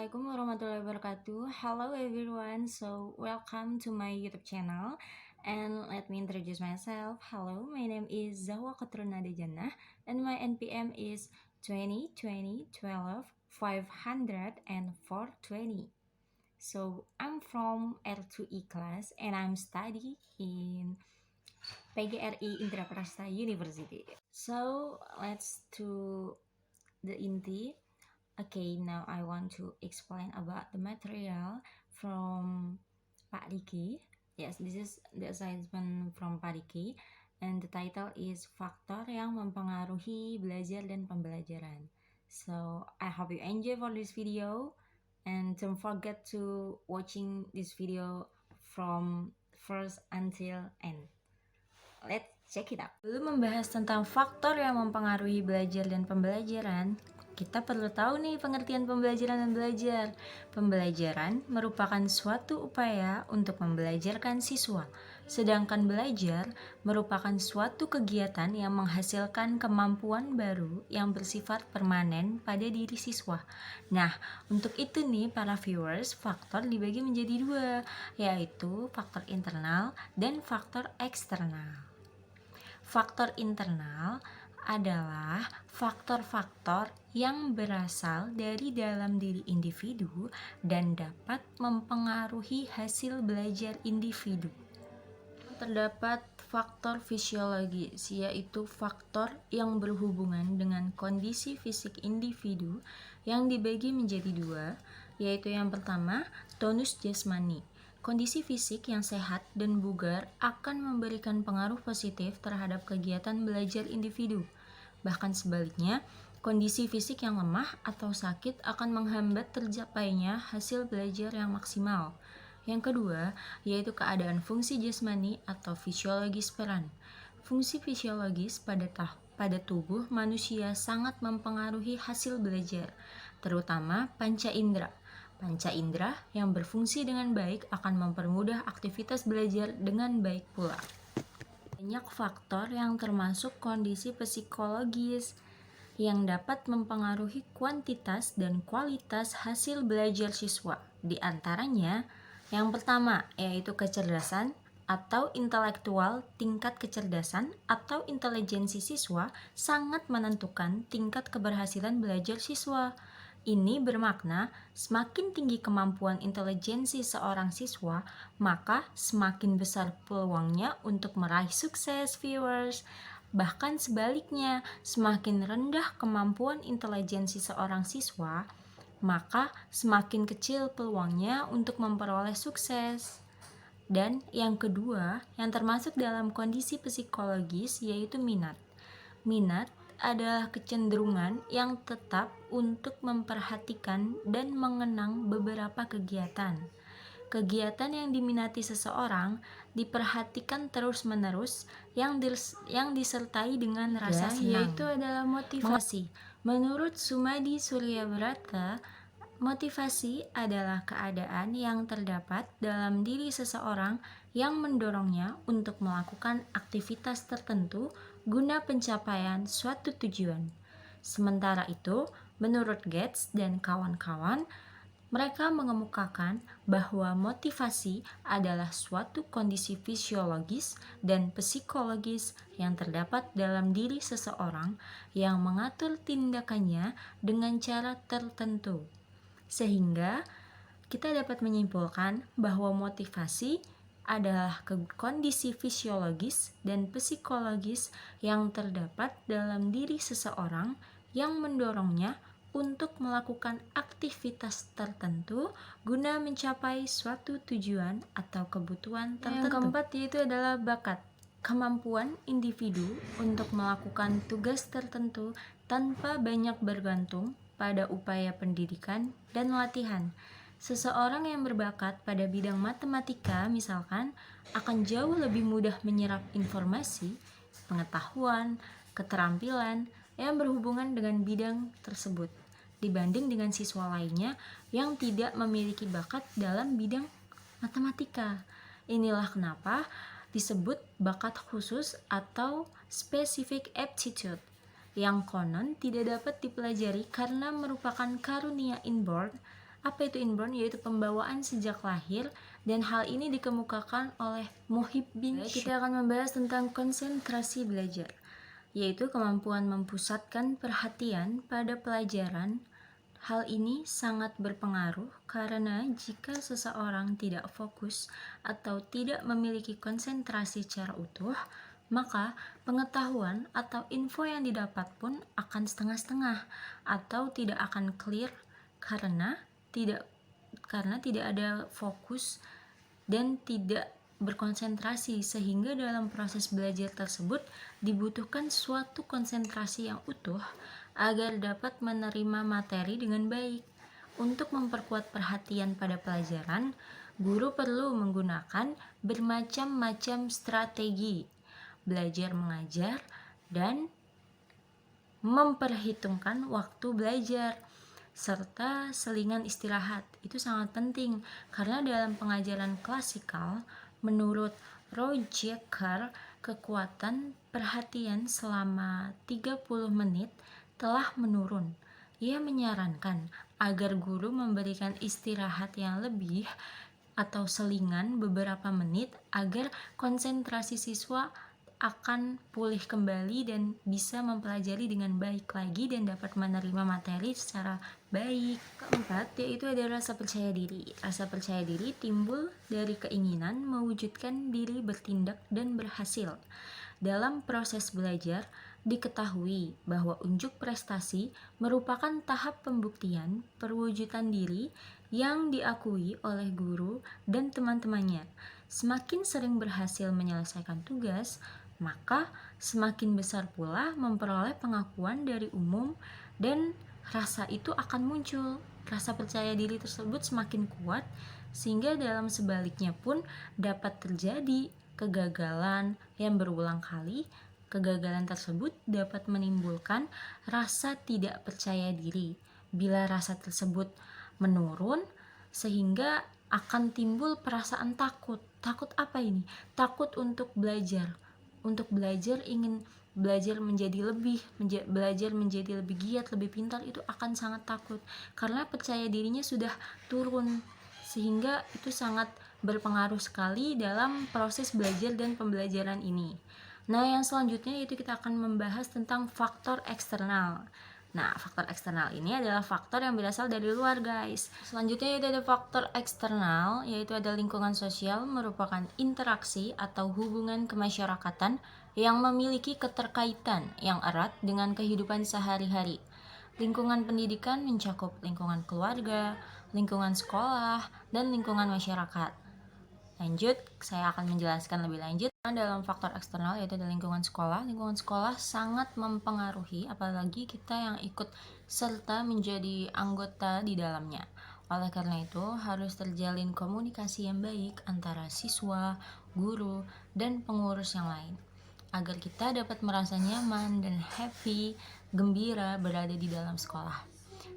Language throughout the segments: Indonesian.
Assalamualaikum warahmatullahi wabarakatuh. Hello everyone. So welcome to my YouTube channel. And let me introduce myself. Hello, my name is Zahwa Ketrunada Jannah and my NPM is 202012 50420. So I'm from R2E class and I'm studying in PGRI Indra Prasta University. So let's to the inti. Okay, now I want to explain about the material from Pak Diki. Yes, this is the assignment from Pak Diki, and the title is Faktor yang mempengaruhi belajar dan pembelajaran. So, I hope you enjoy for this video, and don't forget to watching this video from first until end. Let's check it out. Belum membahas tentang faktor yang mempengaruhi belajar dan pembelajaran, kita perlu tahu nih pengertian pembelajaran dan belajar. Pembelajaran merupakan suatu upaya untuk membelajarkan siswa, sedangkan belajar merupakan suatu kegiatan yang menghasilkan kemampuan baru yang bersifat permanen pada diri siswa. Nah, untuk itu nih para viewers, faktor dibagi menjadi dua, yaitu faktor internal dan faktor eksternal. Faktor internal adalah faktor-faktor yang berasal dari dalam diri individu dan dapat mempengaruhi hasil belajar individu. Terdapat faktor fisiologis, yaitu faktor yang berhubungan dengan kondisi fisik individu yang dibagi menjadi dua, yaitu yang pertama, tonus jasmani. Kondisi fisik yang sehat dan bugar akan memberikan pengaruh positif terhadap kegiatan belajar individu. Bahkan sebaliknya, kondisi fisik yang lemah atau sakit akan menghambat tercapainya hasil belajar yang maksimal. Yang kedua, yaitu keadaan fungsi jasmani atau fisiologis peran. Fungsi fisiologis pada tubuh manusia sangat mempengaruhi hasil belajar, terutama panca indera. Panca indera yang berfungsi dengan baik akan mempermudah aktivitas belajar dengan baik pula. Banyak faktor yang termasuk kondisi psikologis yang dapat mempengaruhi kuantitas dan kualitas hasil belajar siswa. Di antaranya, yang pertama yaitu kecerdasan atau intelektual. Tingkat kecerdasan atau intelijensi siswa sangat menentukan tingkat keberhasilan belajar siswa. Ini bermakna semakin tinggi kemampuan intelijensi seorang siswa, maka semakin besar peluangnya untuk meraih sukses, viewers. Bahkan sebaliknya, semakin rendah kemampuan intelijensi seorang siswa, maka semakin kecil peluangnya untuk memperoleh sukses. Dan yang kedua, yang termasuk dalam kondisi psikologis, yaitu minat. Minat adalah kecenderungan yang tetap untuk memperhatikan dan mengenang beberapa kegiatan. Kegiatan yang diminati seseorang diperhatikan terus-menerus yang disertai dengan rasa senang, yaitu adalah motivasi. Menurut Sumadi Suryabrata, motivasi adalah keadaan yang terdapat dalam diri seseorang yang mendorongnya untuk melakukan aktivitas tertentu guna pencapaian suatu tujuan. Sementara itu, menurut Gates dan kawan-kawan, mereka mengemukakan bahwa motivasi adalah suatu kondisi fisiologis dan psikologis yang terdapat dalam diri seseorang yang mengatur tindakannya dengan cara tertentu. Sehingga kita dapat menyimpulkan bahwa motivasi adalah kondisi fisiologis dan psikologis yang terdapat dalam diri seseorang yang mendorongnya untuk melakukan aktivitas tertentu guna mencapai suatu tujuan atau kebutuhan tertentu. Yang keempat yaitu adalah bakat. Kemampuan individu untuk melakukan tugas tertentu tanpa banyak bergantung pada upaya pendidikan dan latihan. Seseorang yang berbakat pada bidang matematika misalkan akan jauh lebih mudah menyerap informasi, pengetahuan, keterampilan yang berhubungan dengan bidang tersebut dibanding dengan siswa lainnya yang tidak memiliki bakat dalam bidang matematika. Inilah kenapa disebut bakat khusus atau specific aptitude yang konon tidak dapat dipelajari karena merupakan karunia inborn Apa itu inborn? Yaitu pembawaan sejak lahir, dan hal ini dikemukakan oleh Mohib bin Syed. Kita akan membahas tentang konsentrasi belajar, yaitu kemampuan mempusatkan perhatian pada pelajaran. Hal ini sangat berpengaruh karena jika seseorang tidak fokus atau tidak memiliki konsentrasi secara utuh, maka pengetahuan atau info yang didapat pun akan setengah-setengah atau tidak akan clear karena tidak ada fokus dan tidak berkonsentrasi, sehingga dalam proses belajar tersebut dibutuhkan suatu konsentrasi yang utuh agar dapat menerima materi dengan baik. Untuk memperkuat perhatian pada pelajaran, guru perlu menggunakan bermacam-macam strategi belajar mengajar dan memperhitungkan waktu belajar serta selingan istirahat. Itu sangat penting karena dalam pengajaran klasikal, menurut Roger, kekuatan perhatian selama 30 menit telah menurun. Ia menyarankan agar guru memberikan istirahat yang lebih atau selingan beberapa menit agar konsentrasi siswa akan pulih kembali dan bisa mempelajari dengan baik lagi dan dapat menerima materi secara baik. Keempat, yaitu ada rasa percaya diri. Rasa percaya diri timbul dari keinginan mewujudkan diri bertindak dan berhasil. Dalam proses belajar, diketahui bahwa unjuk prestasi merupakan tahap pembuktian perwujudan diri yang diakui oleh guru dan teman-temannya. Semakin sering berhasil menyelesaikan tugas, maka semakin besar pula memperoleh pengakuan dari umum dan rasa itu akan muncul. Rasa percaya diri tersebut semakin kuat sehingga dalam sebaliknya pun dapat terjadi kegagalan yang berulang kali. Kegagalan tersebut dapat menimbulkan rasa tidak percaya diri. Bila rasa tersebut menurun, sehingga akan timbul perasaan takut. Takut apa ini? Takut untuk belajar. Untuk belajar, ingin belajar menjadi lebih giat, lebih pintar, itu akan sangat takut karena percaya dirinya sudah turun, sehingga itu sangat berpengaruh sekali dalam proses belajar dan pembelajaran ini. Nah, yang selanjutnya yaitu kita akan membahas tentang faktor eksternal. Nah, faktor eksternal ini adalah faktor yang berasal dari luar, guys. Selanjutnya yaitu ada faktor eksternal, yaitu ada lingkungan sosial, merupakan interaksi atau hubungan kemasyarakatan yang memiliki keterkaitan yang erat dengan kehidupan sehari-hari. Lingkungan pendidikan mencakup lingkungan keluarga, lingkungan sekolah, dan lingkungan masyarakat. Lanjut, saya akan menjelaskan lebih lanjut. Dalam faktor eksternal yaitu ada lingkungan sekolah. Lingkungan sekolah sangat mempengaruhi, apalagi kita yang ikut serta menjadi anggota di dalamnya. Oleh karena itu, harus terjalin komunikasi yang baik antara siswa, guru, dan pengurus yang lain, agar kita dapat merasa nyaman dan happy, gembira berada di dalam sekolah.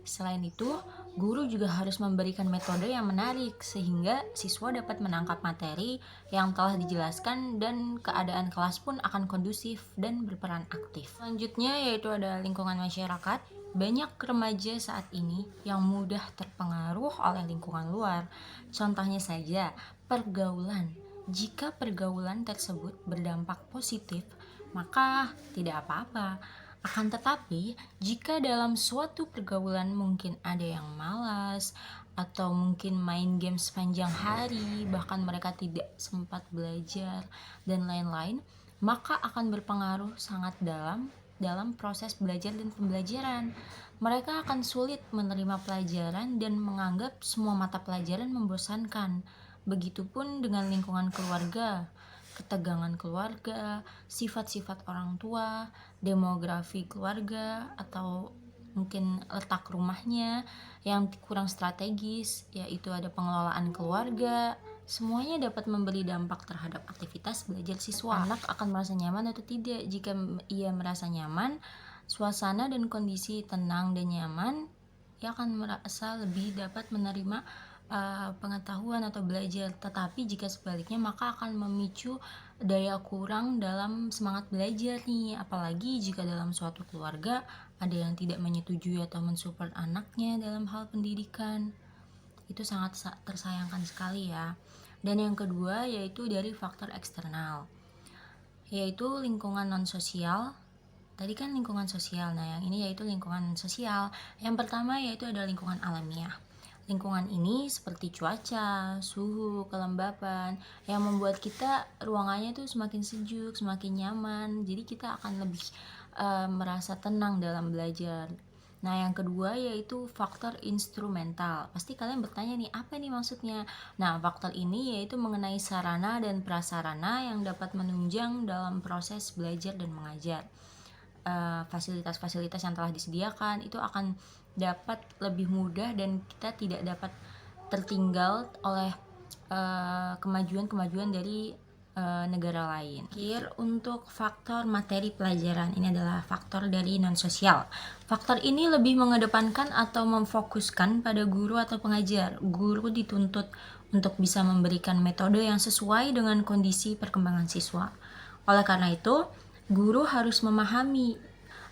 Selain itu, guru juga harus memberikan metode yang menarik sehingga siswa dapat menangkap materi yang telah dijelaskan dan keadaan kelas pun akan kondusif dan berperan aktif. Selanjutnya yaitu ada lingkungan masyarakat. Banyak remaja saat ini yang mudah terpengaruh oleh lingkungan luar. Contohnya saja, pergaulan. Jika pergaulan tersebut berdampak positif, maka tidak apa-apa. Akan tetapi, jika dalam suatu pergaulan mungkin ada yang malas, atau mungkin main game sepanjang hari, bahkan mereka tidak sempat belajar, dan lain-lain, maka akan berpengaruh sangat dalam proses belajar dan pembelajaran. Mereka akan sulit menerima pelajaran dan menganggap semua mata pelajaran membosankan. Begitupun dengan lingkungan keluarga. Ketegangan keluarga, sifat-sifat orang tua, demografi keluarga, atau mungkin letak rumahnya yang kurang strategis, yaitu ada pengelolaan keluarga. Semuanya dapat memberi dampak terhadap aktivitas belajar siswa. Anak akan merasa nyaman atau tidak. Jika ia merasa nyaman, suasana dan kondisi tenang dan nyaman, ia akan merasa lebih dapat menerima pengetahuan atau belajar. Tetapi jika sebaliknya, maka akan memicu daya kurang dalam semangat belajar nih, apalagi jika dalam suatu keluarga ada yang tidak menyetujui atau mensupport anaknya dalam hal pendidikan. Itu sangat tersayangkan sekali ya. Dan yang kedua yaitu dari faktor eksternal, yaitu lingkungan non-sosial. Tadi kan lingkungan sosial, nah yang ini yaitu lingkungan sosial. Yang pertama yaitu ada lingkungan alamiah. Lingkungan ini seperti cuaca, suhu, kelembapan yang membuat kita ruangannya tuh semakin sejuk, semakin nyaman. Jadi kita akan lebih merasa tenang dalam belajar. Nah, yang kedua yaitu faktor instrumental. Pasti kalian bertanya nih, apa nih maksudnya? Nah, faktor ini yaitu mengenai sarana dan prasarana yang dapat menunjang dalam proses belajar dan mengajar. Fasilitas-fasilitas yang telah disediakan itu akan dapat lebih mudah dan kita tidak dapat tertinggal oleh kemajuan-kemajuan dari negara lain. Untuk faktor materi pelajaran, ini adalah faktor dari non-sosial. Faktor ini lebih mengedepankan atau memfokuskan pada guru atau pengajar. Guru dituntut untuk bisa memberikan metode yang sesuai dengan kondisi perkembangan siswa. Oleh karena itu, guru harus memahami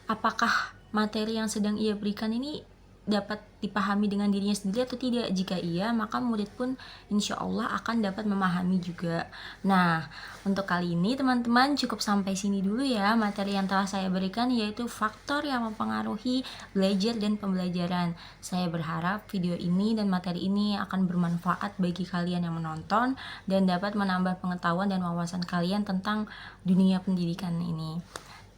apakah materi yang sedang ia berikan ini dapat dipahami dengan dirinya sendiri atau tidak. Jika iya, maka murid pun insya Allah akan dapat memahami juga. Nah, untuk kali ini teman-teman cukup sampai sini dulu ya materi yang telah saya berikan, yaitu faktor yang mempengaruhi belajar dan pembelajaran. Saya berharap video ini dan materi ini akan bermanfaat bagi kalian yang menonton dan dapat menambah pengetahuan dan wawasan kalian tentang dunia pendidikan ini.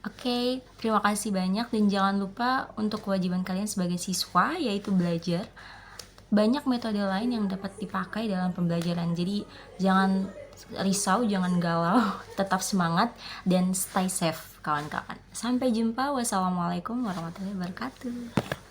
Oke, terima kasih banyak dan jangan lupa untuk kewajiban kalian sebagai siswa yaitu belajar. Banyak metode lain yang dapat dipakai dalam pembelajaran. Jadi jangan risau, jangan galau, tetap semangat dan stay safe kawan-kawan. Sampai jumpa. Wassalamualaikum warahmatullahi wabarakatuh.